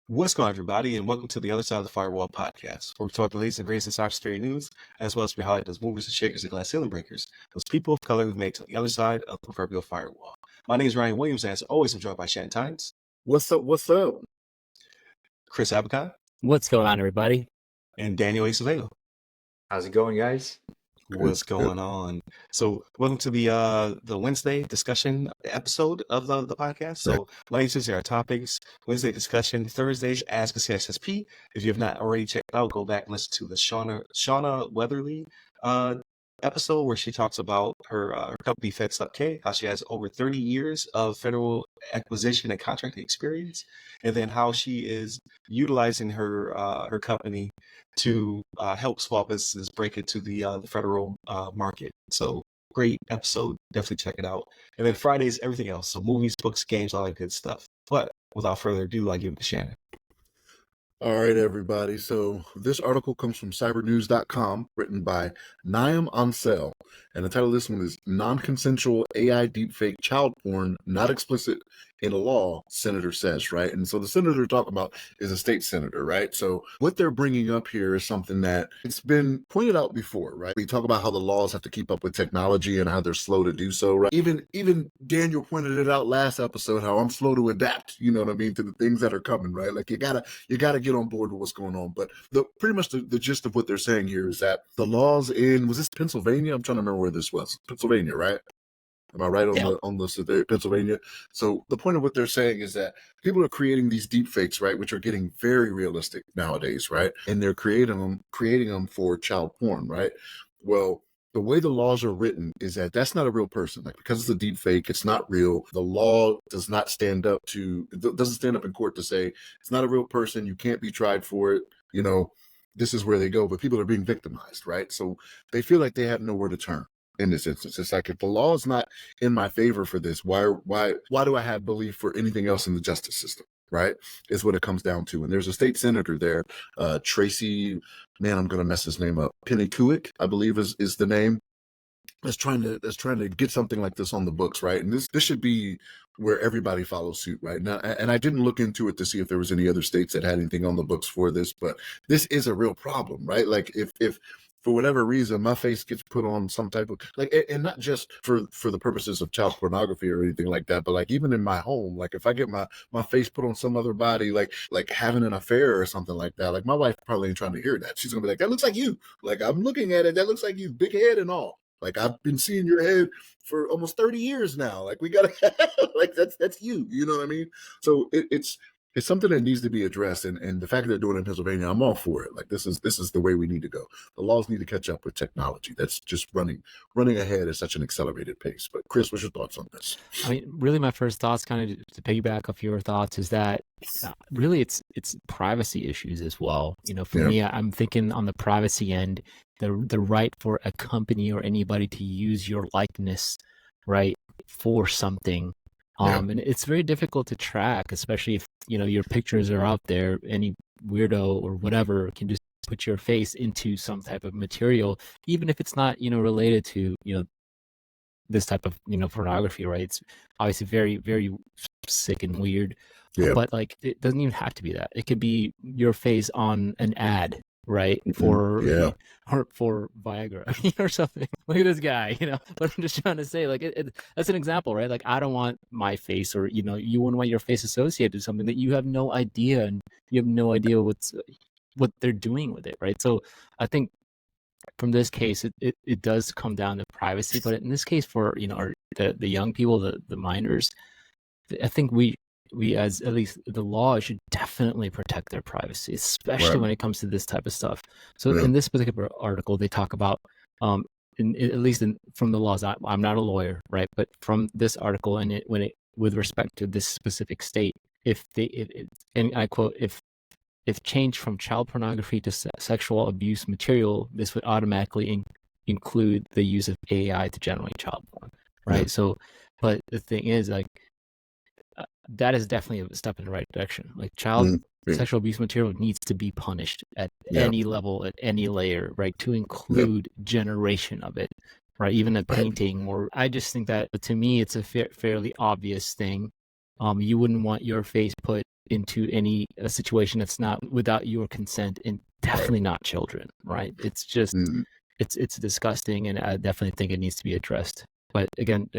What's going on, everybody, and welcome to the Other Side of the Firewall podcast, where we talk the latest and greatest in cybersecurity news, as well as we highlight those movers and shakers and glass ceiling breakers, those people of color who make it to the other side of the proverbial firewall. My name is Ryan Williams, and as always, I'm joined by Shannon Tynes. What's up? What's up? Chris Abacon. What's going on, everybody? And Daniel Acevedo. How's it going, guys? What's going on? So, welcome to the Wednesday discussion episode of the podcast. So, Wednesdays are our topics. Wednesday discussion. Thursdays, Ask a CSSP. If you have not already checked it out, go back and listen to the Shauna Weatherly episode where she talks about her company FedSupK, how she has over 30 years of federal acquisition and contracting experience, and then how she is utilizing her company to help small businesses break into the federal market. So great episode, definitely check it out. And then Fridays, everything else, so movies, books, games, all that good stuff. But without further ado, I give it to Shannon. All right, everybody. So this article comes from cybernews.com, written by Naim Ansel. And the title of this one is Non-consensual AI Deepfake Child Porn Not Explicit in a Law, Senator Says, right? And so the senator talking about is a state senator, right? So what they're bringing up here is something that it's been pointed out before, right? We talk about how the laws have to keep up with technology and how they're slow to do so, right? Even Daniel pointed it out last episode, how I'm slow to adapt, you know what I mean, to the things that are coming, right? Like you gotta get on board with what's going on. But pretty much the gist of what they're saying here is that the laws in, was this Pennsylvania? I'm trying to remember where this was. Pennsylvania, right? Am I right on the Pennsylvania? So the point of what they're saying is that people are creating these deep fakes, right, which are getting very realistic nowadays, right? And they're creating them for child porn, right? Well, the way the laws are written is that that's not a real person. Like, because it's a deep fake, it's not real. The law does not doesn't stand up in court to say it's not a real person. You can't be tried for it. You know, this is where they go. But people are being victimized, right? So they feel like they have nowhere to turn. In this instance, it's like, if the law is not in my favor for this, why do I have belief for anything else in the justice system? Right, is what it comes down to. And there's a state senator there, Tracy, man, I'm gonna mess his name up. Pennycuick, I believe is the name. That's trying to get something like this on the books, right? And this should be where everybody follows suit, right? Now, and I didn't look into it to see if there was any other states that had anything on the books for this, but this is a real problem, right? Like if for whatever reason, my face gets put on some type of, like, and not just for the purposes of child pornography or anything like that, but like even in my home, like if I get my face put on some other body, like having an affair or something like that, like my wife probably ain't trying to hear that. She's gonna be like, that looks like you. Like, I'm looking at it, that looks like you, big head and all. Like, I've been seeing your head for almost 30 years now. Like, we gotta, like, that's you. You know what I mean? So it's something that needs to be addressed, and the fact that they're doing it in Pennsylvania, I'm all for it. Like, this is the way we need to go. The laws need to catch up with technology. That's just running ahead at such an accelerated pace. But Chris, what's your thoughts on this? I mean, really, my first thoughts, kind of to piggyback off your thoughts, is that really it's privacy issues as well. You know, for me, I'm thinking on the privacy end, the right for a company or anybody to use your likeness, right, for something. And it's very difficult to track, especially if, you know, your pictures are out there. Any weirdo or whatever can just put your face into some type of material, even if it's not, you know, related to, you know, this type of, you know, pornography, right? It's obviously very, very sick and weird, but like, it doesn't even have to be that. It could be your face on an ad, right? For Viagra or something. Look at this guy, you know. But I'm just trying to say, like, that's an example, right? Like, I don't want my face, or, you know, you wouldn't want your face associated to something that you have no idea, and you have no idea what they're doing with it, right? So I think from this case, it does come down to privacy. But in this case, for, you know, the young people, the minors, I think we as at least the law should definitely protect their privacy, especially when it comes to this type of stuff. So in this particular article, they talk about, at least from the laws, I'm not a lawyer, right? But from this article, and with respect to this specific state, and I quote, if changed from child pornography to sexual abuse material, this would automatically include the use of AI to generate child porn, right? So, but the thing is, like, that is definitely a step in the right direction. Like, child sexual abuse material needs to be punished at any level, at any layer, right? To include generation of it. right? Even a painting, or I just think that to me, it's a fairly obvious thing. You wouldn't want your face put into a situation that's not without your consent, and definitely not children, right? It's just, it's disgusting, and I definitely think it needs to be addressed. But again,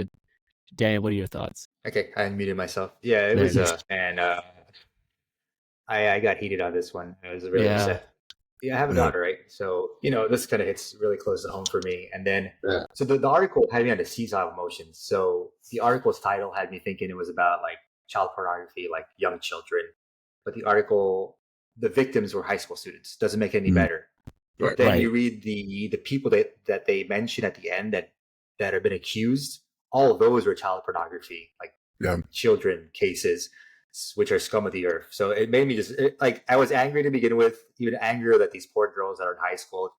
Dan, what are your thoughts? Okay, I unmuted myself. Yeah, it There was it is. and I got heated on this one. I was really Yeah. upset. Yeah, I have a daughter, right? So, this kind of hits really close to home for me. And then, so the article had me on the seesaw of emotions. So the article's title had me thinking it was about like child pornography, like young children. But the article, the victims were high school students. Doesn't make it any better. But then you read the people that they mention at the end that have been accused. All of those were child pornography, like children cases, which are scum of the earth. So it made me I was angry to begin with, even angrier that these poor girls that are in high school,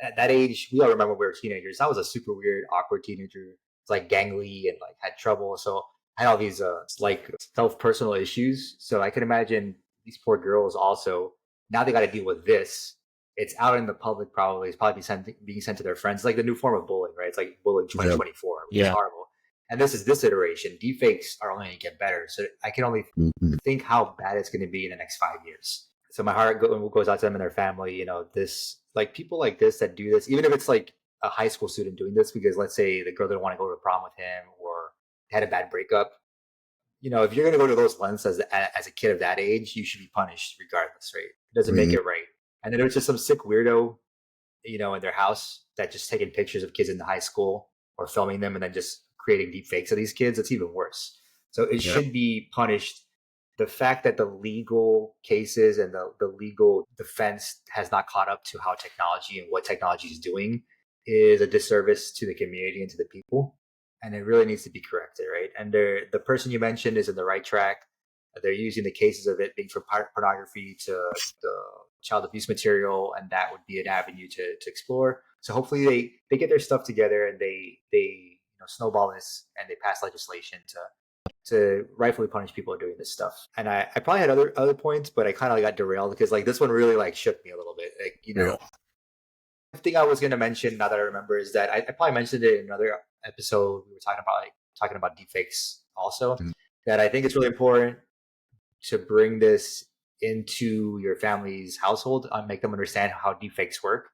at that age, we all remember we were teenagers. I was a super weird, awkward teenager. It's like gangly and like had trouble. So I had all these like self-personal issues. So I can imagine these poor girls also, now they got to deal with this. It's out in the public probably. It's probably being sent to their friends. It's like the new form of bullying, right? It's like bullying 2024, which is horrible. And this is this iteration. Deepfakes are only going to get better. So I can only think how bad it's going to be in the next 5 years. So my heart goes out to them and their family. This, like, people like this that do this, even if it's like a high school student doing this, because let's say the girl didn't want to go to the prom with him or had a bad breakup. If you're going to go to those lengths as a kid of that age, you should be punished regardless, right? It doesn't make it right. And then there was just some sick weirdo, in their house that just taking pictures of kids in the high school or filming them and then just creating deep fakes of these kids. It's even worse. So it should be punished. The fact that the legal cases and the legal defense has not caught up to how technology and what technology is doing is a disservice to the community and to the people. And it really needs to be corrected, right? And the person you mentioned is in the right track. They're using the cases of it being from pornography to the child abuse material, and that would be an avenue to explore. So hopefully they get their stuff together and they snowball this and they pass legislation to rightfully punish people doing this stuff. And I probably had other points, but I kind of got derailed because like this one really like shook me a little bit. The thing I was going to mention now that I remember is that I probably mentioned it in another episode. We were talking about deepfakes also. That I think it's really important to bring this into your family's household and make them understand how deepfakes work.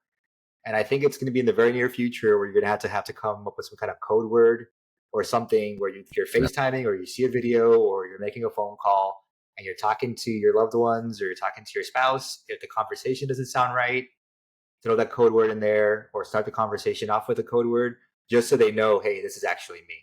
And I think it's going to be in the very near future where you're going to have to come up with some kind of code word or something where you're FaceTiming or you see a video or you're making a phone call and you're talking to your loved ones or you're talking to your spouse. If the conversation doesn't sound right, throw that code word in there or start the conversation off with a code word just so they know, hey, this is actually me.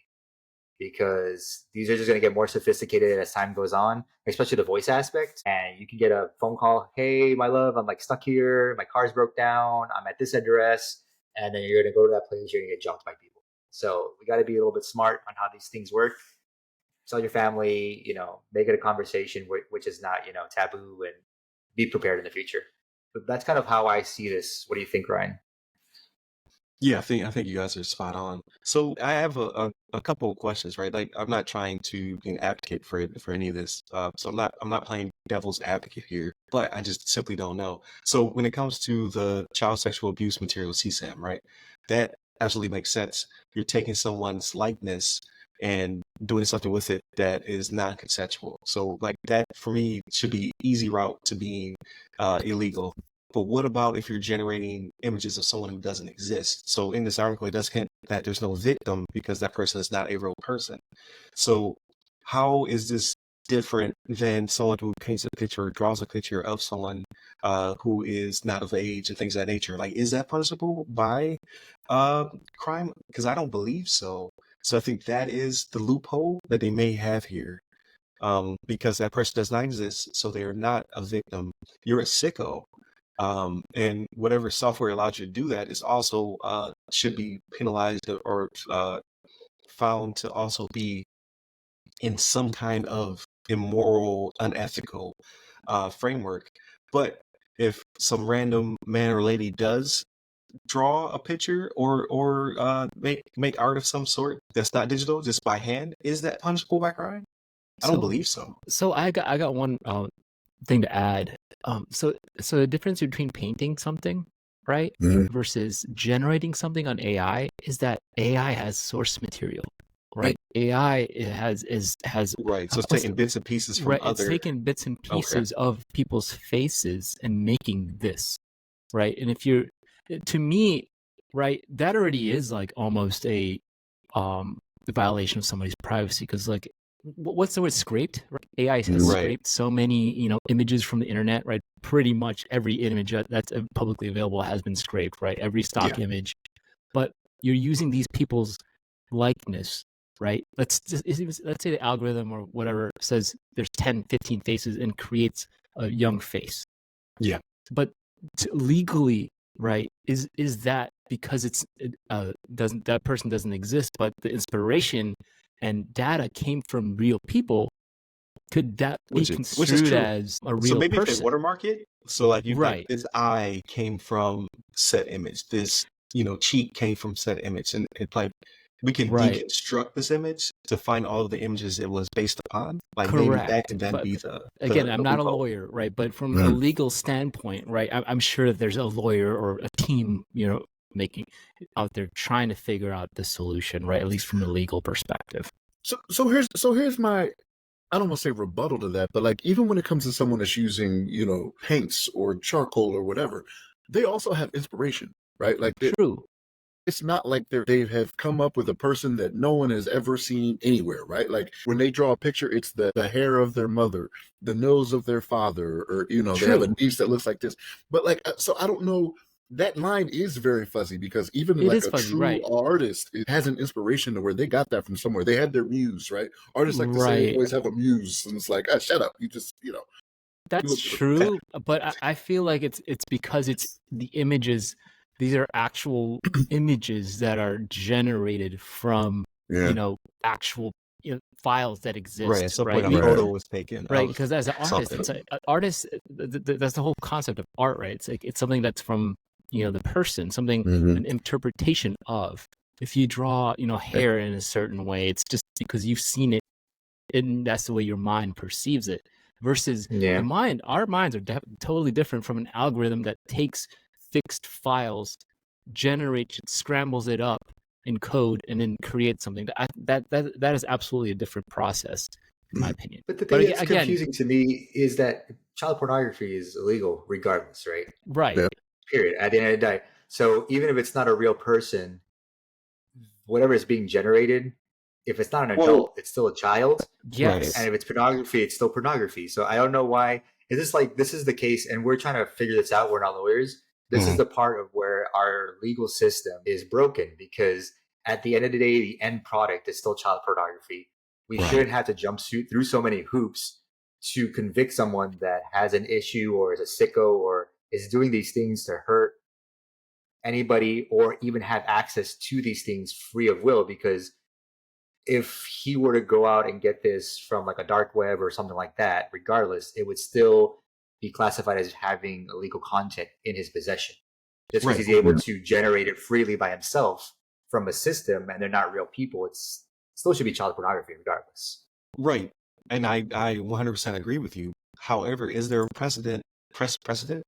Because these are just going to get more sophisticated as time goes on, especially the voice aspect. And you can get a phone call, hey, my love, I'm like stuck here. My car's broke down. I'm at this address. And then you're going to go to that place. You're going to get jumped by people. So we got to be a little bit smart on how these things work. Tell your family, make it a conversation which is not, taboo, and be prepared in the future. But that's kind of how I see this. What do you think, Ryan? Yeah, I think you guys are spot on. So I have a couple of questions, right? Like I'm not trying to be an advocate for any of this. So I'm not playing devil's advocate here, but I just simply don't know. So when it comes to the child sexual abuse material CSAM, right? That absolutely makes sense. You're taking someone's likeness and doing something with it that is non-consensual. So like that for me should be easy route to being illegal. But what about if you're generating images of someone who doesn't exist? So in this article, it does hint that there's no victim because that person is not a real person. So how is this different than someone who paints a picture or draws a picture of someone who is not of age and things of that nature? Like, is that punishable by crime? Because I don't believe so. So I think that is the loophole that they may have here. Because that person does not exist, so they are not a victim. You're a sicko. And whatever software allows you to do that is also should be penalized or found to also be in some kind of immoral, unethical framework. But if some random man or lady does draw a picture or make art of some sort that's not digital, just by hand, is that punishable by crime? I don't believe so. So I got one thing to add. So the difference between painting something, right? Mhm. Versus generating something on AI is that AI has source material, right? AI has Right. So it's taking bits and pieces from right. It's other. taking bits and pieces of people's faces and making this, right? And if you're, to me, right, that already is like almost a violation of somebody's privacy, because like what's the word, scraped, right? AI has Right. scraped so many images from the internet, right? Pretty much every image that's publicly available has been scraped, right? Every stock image. But you're using these people's likeness, right? Let's say the algorithm or whatever says there's 10 15 faces and creates a young face. Yeah. But legally, right, is that because it's doesn't, that person doesn't exist, but the inspiration and data came from real people, could that be construed as a real so maybe person? if they watermark it, so like you Right. like, this eye came from said image, this cheek came from said image, and it like we can deconstruct this image to find all of the images it was based upon. Like maybe that can then be the again, I'm not a loophole. lawyer, right? But from a legal standpoint, right, I'm sure that there's a lawyer or a team, making out there trying to figure out the solution, right? At least from a legal perspective. So here's my, I don't want to say rebuttal to that, but like even when it comes to someone that's using, paints or charcoal or whatever, they also have inspiration, right? Like true. It's not like they have come up with a person that no one has ever seen anywhere, right? Like when they draw a picture, it's the hair of their mother, the nose of their father, or they have a niece that looks like this. But like, so I don't know. That line is very fuzzy because even like a true artist, it has an inspiration to where they got that from somewhere. They had their muse, right? Artists like to say they always have a muse, and it's like, shut up, you just That's true, but I feel like it's because it's the images. These are actual images that are generated from actual files that exist. Right. At some point, a photo was taken. Right, because as an artist, it's an artist. That's the whole concept of art, right? It's like it's something that's from the person, something an interpretation of. If you draw hair in a certain way, it's just because you've seen it, and that's the way your mind perceives it. Versus the mind, our minds are totally different from an algorithm that takes fixed files, generates it, scrambles it up in code, and then creates something. That is absolutely a different process, in my opinion. But the thing that's confusing to me is that child pornography is illegal regardless, right? Right. Yeah. Period. At the end of the day. So even if it's not a real person, whatever is being generated, if it's not an adult, it's still a child. Yes. And if it's pornography, it's still pornography. So I don't know why. Is this like, this is the case, and we're trying to figure this out. We're not lawyers. This is the part of where our legal system is broken, because at the end of the day, the end product is still child pornography. We shouldn't have to jump through so many hoops to convict someone that has an issue or is a sicko or is doing these things to hurt anybody or even have access to these things free of will. Because if he were to go out and get this from like a dark web or something like that, regardless, it would still be classified as having illegal content in his possession. Just because he's able to generate it freely by himself from a system and they're not real people, it's still should be child pornography regardless. Right. And I 100% agree with you. However, is there a precedent?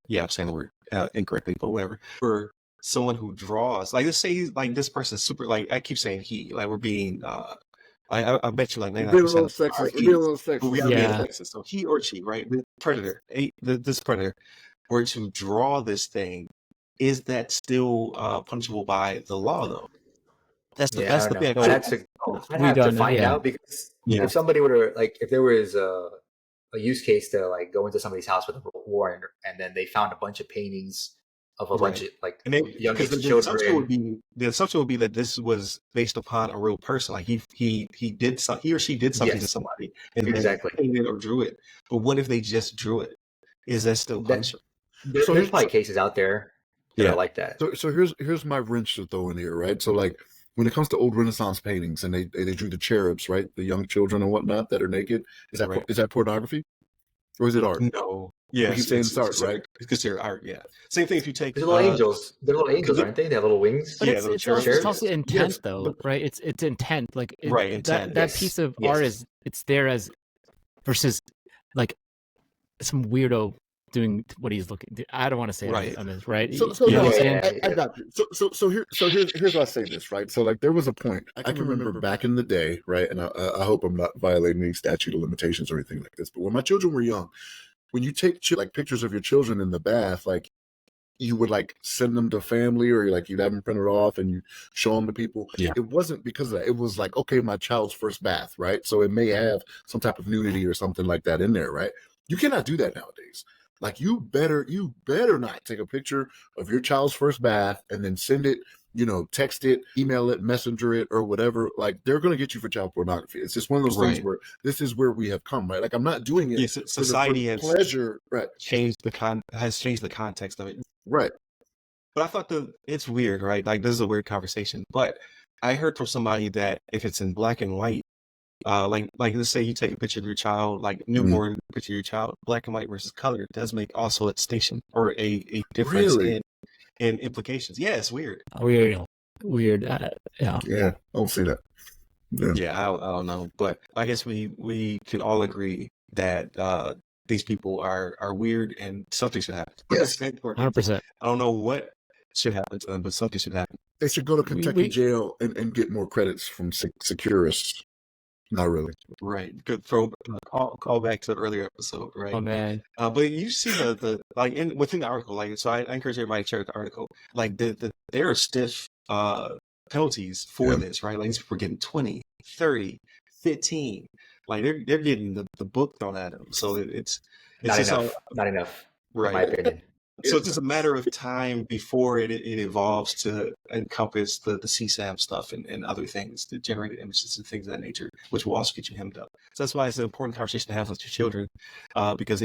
Yeah, I'm saying the word incorrectly, but whatever. For someone who draws, like let's say like this person's super, like I keep saying he, like we're being I bet you like 99% a little sexist. We gotta be sexist. So he or she, right? The predator, this predator, were to draw this thing, is that still punishable by the law though? That's the thing. I'd have to find out, because if somebody were to, like, if there was a use case to like go into somebody's house with a warrant and then they found a bunch of paintings of a bunch of like young children. The assumption would be that this was based upon a real person. Like he or she did something to somebody and then painted or drew it. But what if they just drew it? Is that still punishable? There's probably cases out there that are like that. So here's my wrench to throw in here, right? So like when it comes to old Renaissance paintings and they drew the cherubs, right? The young children and whatnot that are naked. Is that pornography? Or is it art? No. Yeah, it's art, right? It's considered art, yeah. Same thing if you take... They're little angels. They're little angels, aren't they? They have little wings. But it's also intent, though, right? It's intent. Like intent. That piece of art it's there as... Versus, like, some weirdo doing what he's looking. I don't want to say Right. it on this, right? So You know no, what I'm saying? I got you. Here's why I say this, right? So like there was a point I can remember back in the day, right? And I hope I'm not violating any statute of limitations or anything like this. But when my children were young, when you take like pictures of your children in the bath, like you would like send them to family or like you'd have them printed off and you show them to people. Yeah. It wasn't because of that. It was like, okay, my child's first bath, right? So it may have some type of nudity or something like that in there, right? You cannot do that nowadays. Like you better not take a picture of your child's first bath and then send it, text it, email it, messenger it, or whatever. Like they're going to get you for child pornography. It's just one of those things where this is where we have come, right? Like I'm not doing it society for pleasure, right? Has changed the context of it. Right. But I thought it's weird, right? Like this is a weird conversation. But I heard from somebody that if it's in black and white, like let's say you take a picture of your child, like newborn picture of your child, black and white versus color, does make also a distinction or a difference in implications. Yeah, it's weird. Weird. Yeah. Yeah, I don't see that. Yeah, I don't know, but I guess we can all agree that these people are weird and something should happen. Yes, 100%. I don't know what should happen to them, but something should happen. They should go to Kentucky jail and get more credits from Securus. Not really. Right. Good throw. Call back to the earlier episode, right? Oh man. But you see the like within the article, like so I encourage everybody to check the article. Like there are stiff penalties for this, right? Like these people are getting 20, 30, 15. Like they're getting the book thrown at them. So it's not enough, right? In my opinion. So it's just a matter of time before it evolves to encompass the CSAM stuff and other things, the generated images and things of that nature, which will also get you hemmed up. So that's why it's an important conversation to have with your children, because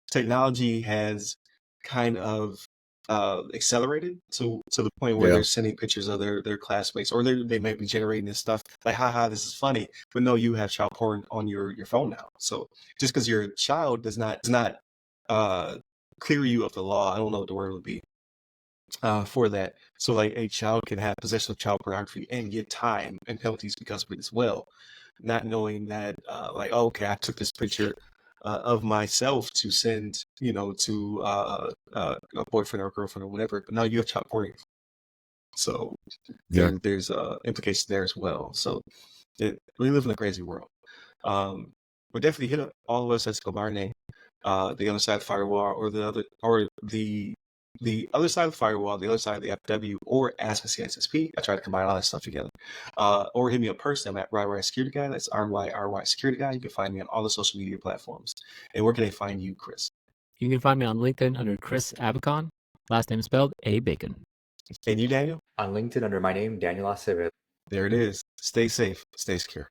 technology has kind of accelerated to the point where they're sending pictures of their classmates, or they may be generating this stuff like, haha, this is funny, but no, you have child porn on your phone now. So just because you're a child does not clear you of the law. I don't know what the word would be for that. So like a child can have possession of child pornography and get time and penalties because of it as well, not knowing that like, oh, okay, I took this picture of myself to send, to a boyfriend or girlfriend or whatever, but now you have child porn. So there's implications there as well. So we live in a crazy world. But definitely hit up all of us at Scobar name. The other side of the firewall, or the other side of the firewall, the other side of the FW, or Ask a CSSP. I try to combine all that stuff together. Or hit me up personally. I'm at RY Security Guy. That's RY Security Guy. You can find me on all the social media platforms. And where can they find you, Chris? You can find me on LinkedIn under Chris Abacon. Last name spelled A Bacon. And you, Daniel? On LinkedIn under my name, Daniel Acevedo. There it is. Stay safe. Stay secure.